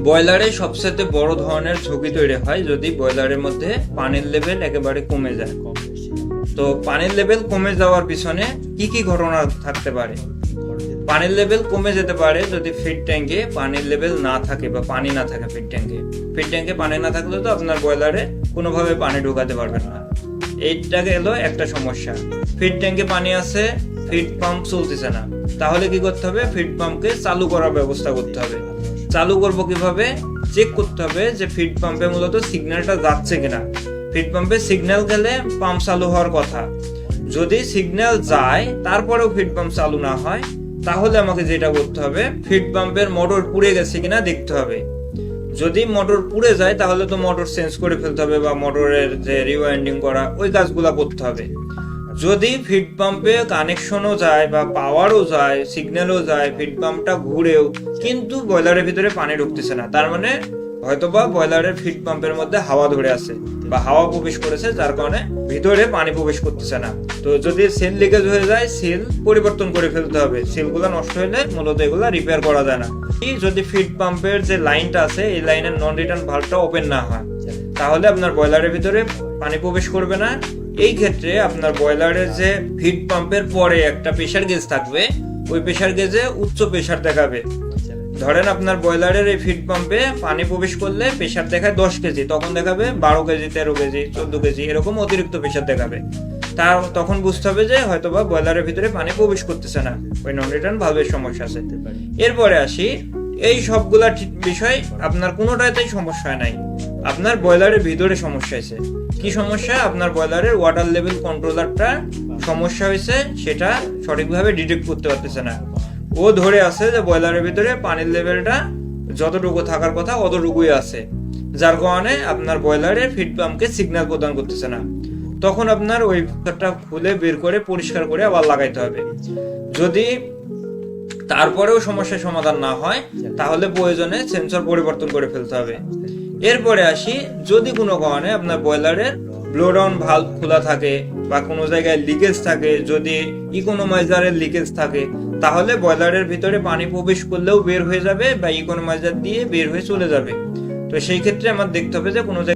ব্রয়লারে সবচেয়ে বড় ধরনের ঝুঁকি তৈরি হয় যদি ব্রয়লারের মধ্যে পানির লেভেল একেবারে কমে যায়। তো পানির লেভেল কমে যাওয়ার পিছনে কি কি ঘটনা থাকতে পারে? পানির লেভেল কমে যেতে পারে যদি ফিড ট্যাঙ্কে পানির লেভেল না থাকে বা পানি না থাকে। ফিড ট্যাঙ্কে পানি না থাকলে তো আপনার ব্রয়লারে কোনোভাবে পানি ঢোকাতে পারবেন না। এইটা গেল একটা সমস্যা। ফিড ট্যাঙ্কে পানি আছে, ফিড পাম্প চলতেছে না, তাহলে কি করতে হবে? ফিড পাম্পকে চালু করার ব্যবস্থা করতে হবে। চালু করব কিভাবে? চেক করতে হবে যে ফিড পাম্পে মূলত সিগন্যালটা যাচ্ছে কিনা। ফিড পাম্পে সিগন্যাল গেলে পাম্প চালু হওয়ার কথা। যদি সিগন্যাল যায় তারপরেও ফিড পাম্প চালু না হয়, তাহলে আমাকে যেটা করতে হবে, ফিড পাম্পের মোটর পুড়ে গেছে কিনা দেখতে হবে। যদি মোটর পুড়ে যায় তাহলে তো মোটর চেঞ্জ করে ফেলতে হবে বা মোটরের যে রিওয়াইন্ডিং করা ওই কাজগুলো করতে হবে। যদি ফিড পাম্পে কানেকশনও যায় বা পাওয়ারও যায়, সিগন্যালও যায়, ফিড পাম্পটা ঘুরেও কিন্তু ব্রয়লারের ভিতরে পানি ঢুকতেছে না, তার মানে হয়তোবা ব্রয়লারের ফিড পাম্পের মধ্যে হাওয়া ধরে আছে বা হাওয়া প্রবেশ করেছে, যার কারণে ভিতরে পানি প্রবেশ করতেছে না। তো যদি সেল লিকেজ হয়ে যায়, সেল পরিবর্তন করে ফেলতে হবে। সেলগুলো নষ্ট হলে মূলত এগুলা রিপেয়ার করা যায় না। যদি ফিড পাম্পের যে লাইনটা আছে এই লাইনের নন রিটার্ন ভালভটা ওপেন না হয়, তাহলে আপনার ব্রয়লারের ভিতরে পানি প্রবেশ করবে না। এই ক্ষেত্রে আপনার ব্রয়লারের যে ফিড পাম্পের পরে একটা প্রেসার গেজ থাকবে, ওই প্রেসার গেজে উচ্চ প্রেসার দেখাবে। ধরেন আপনার ব্রয়লারের এই ফিড পাম্পে পানি প্রবেশ করলে প্রেসার দেখায় 10 কেজি, তখন দেখাবে 12 কেজি, 13 কেজি, 14 কেজি, এরকম অতিরিক্ত প্রেসার দেখাবে। তখন বুঝতে হবে যে হয়তোবা ব্রয়লারের ভিতরে পানি প্রবেশ করতেছে না, ওই নন রিটার্ন ভালভের সমস্যা আছে। এরপরে আসি, এই সবগুলা বিষয় আপনার কোনোটাতেই সমস্যা নাই, আপনার ব্রয়লারের ভিতরে সমস্যা হয়েছে। কি সমস্যা? আপনার ব্রয়লারের ওয়াটার লেভেল কন্ট্রোলারটা সমস্যা হয়েছে, সেটা সঠিকভাবে ডিটেক্ট করতে পারতেছে না। ও ধরে আছে যে ব্রয়লারের ভিতরে পানির লেভেলটা যতটুকু থাকার কথা অতটুকুই আছে, যার কারণে আপনার ব্রয়লারের ফিড পাম্পকে সিগন্যাল প্রদান করতেছে না। তখন আপনার ওই ফিল্টারটা খুলে বের করে পরিষ্কার করে আবার লাগাইতে হবে। যদি তারপরেও সমস্যার সমাধান না হয়, তাহলে প্রয়োজনে সেন্সর পরিবর্তন করে ফেলতে হবে। এরপরে আসি, যদি কোনো কারণে আপনার ব্রয়লারের ব্লো ডাউন ভালভ খোলা থাকে বা কোনো জায়গায় লিকেজ থাকে, যদি ইকোনোমাইজারের লিকেজ থাকে, তাহলে ব্রয়লারের ভিতরে পানি প্রবেশ করলেও বের হয়ে যাবে বা ইকোনোমাইজার দিয়ে বের হয়ে চলে যাবে। তো সেই ক্ষেত্রে আমার দেখতে হবে যে কোনো